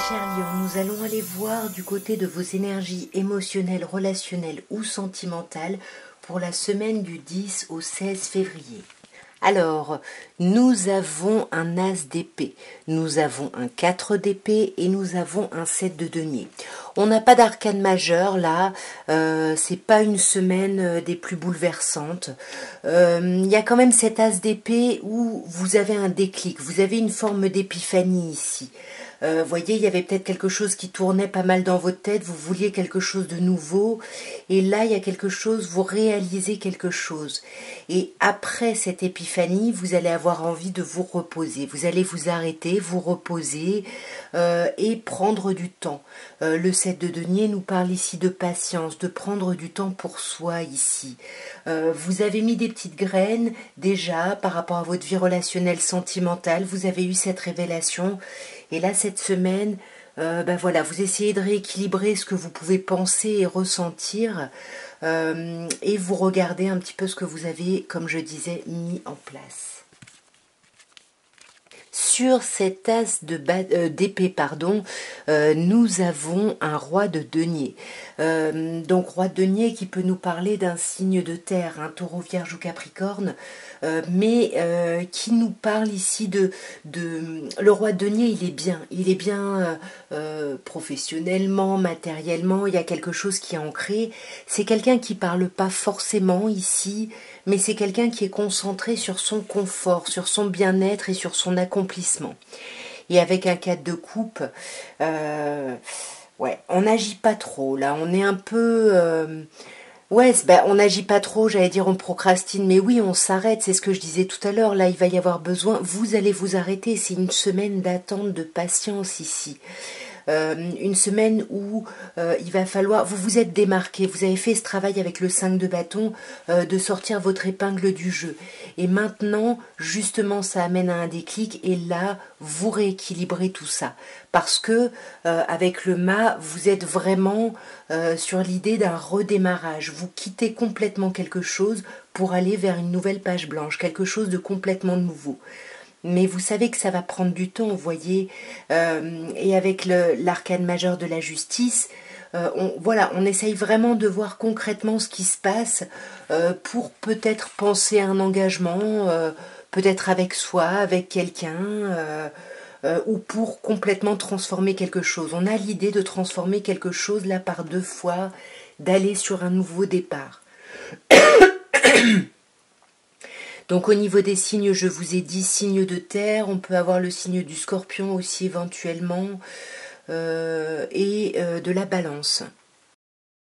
chers lions, nous allons aller voir du côté de vos énergies émotionnelles, relationnelles ou sentimentales pour la semaine du 10 au 16 février. Alors, nous avons un as d'épée, nous avons un 4 d'épée et nous avons un 7 de denier. On n'a pas d'arcane majeur là, c'est pas une semaine des plus bouleversantes. Il y a quand même cet as d'épée où vous avez un déclic, vous avez une forme d'épiphanie ici. Voyez, il y avait peut-être quelque chose qui tournait pas mal dans votre tête, vous vouliez quelque chose de nouveau, et là il y a quelque chose, vous réalisez quelque chose. Et après cette épiphanie, vous allez avoir envie de vous reposer, vous allez vous arrêter, vous reposer et prendre du temps. Le 7 de denier nous parle ici de patience, de prendre du temps pour soi ici. Vous avez mis des petites graines déjà par rapport à votre vie relationnelle sentimentale, vous avez eu cette révélation. Et là, cette semaine, voilà, vous essayez de rééquilibrer ce que vous pouvez penser et ressentir et vous regardez un petit peu ce que vous avez, comme je disais, mis en place. Sur cet as d'épée, nous avons un roi de denier. Donc roi de denier qui peut nous parler d'un signe de terre, un taureau, vierge ou capricorne, mais qui nous parle ici le roi de denier, il est bien professionnellement, matériellement, il y a quelque chose qui est ancré. C'est quelqu'un qui parle pas forcément ici, mais c'est quelqu'un qui est concentré sur son confort, sur son bien-être et sur son accomplissement. Et avec un 4 de coupe, ouais, on n'agit pas trop, là, on est un peu... on n'agit pas trop, j'allais dire on procrastine, mais oui, on s'arrête, c'est ce que je disais tout à l'heure, là, il va y avoir besoin, vous allez vous arrêter, c'est une semaine d'attente, de patience ici. Une semaine où il va falloir, vous vous êtes démarqué, vous avez fait ce travail avec le 5 de bâton, de sortir votre épingle du jeu. Et maintenant, justement, ça amène à un déclic et là, vous rééquilibrez tout ça. Parce que avec le mât, vous êtes vraiment sur l'idée d'un redémarrage. Vous quittez complètement quelque chose pour aller vers une nouvelle page blanche, quelque chose de complètement nouveau. Mais vous savez que ça va prendre du temps, vous voyez, et avec l'arcane majeur de la justice, on essaye vraiment de voir concrètement ce qui se passe pour peut-être penser à un engagement, peut-être avec soi, avec quelqu'un, ou pour complètement transformer quelque chose. On a l'idée de transformer quelque chose là par 2 fois, d'aller sur un nouveau départ. Donc au niveau des signes, je vous ai dit signe de terre, on peut avoir le signe du scorpion aussi éventuellement, et de la balance.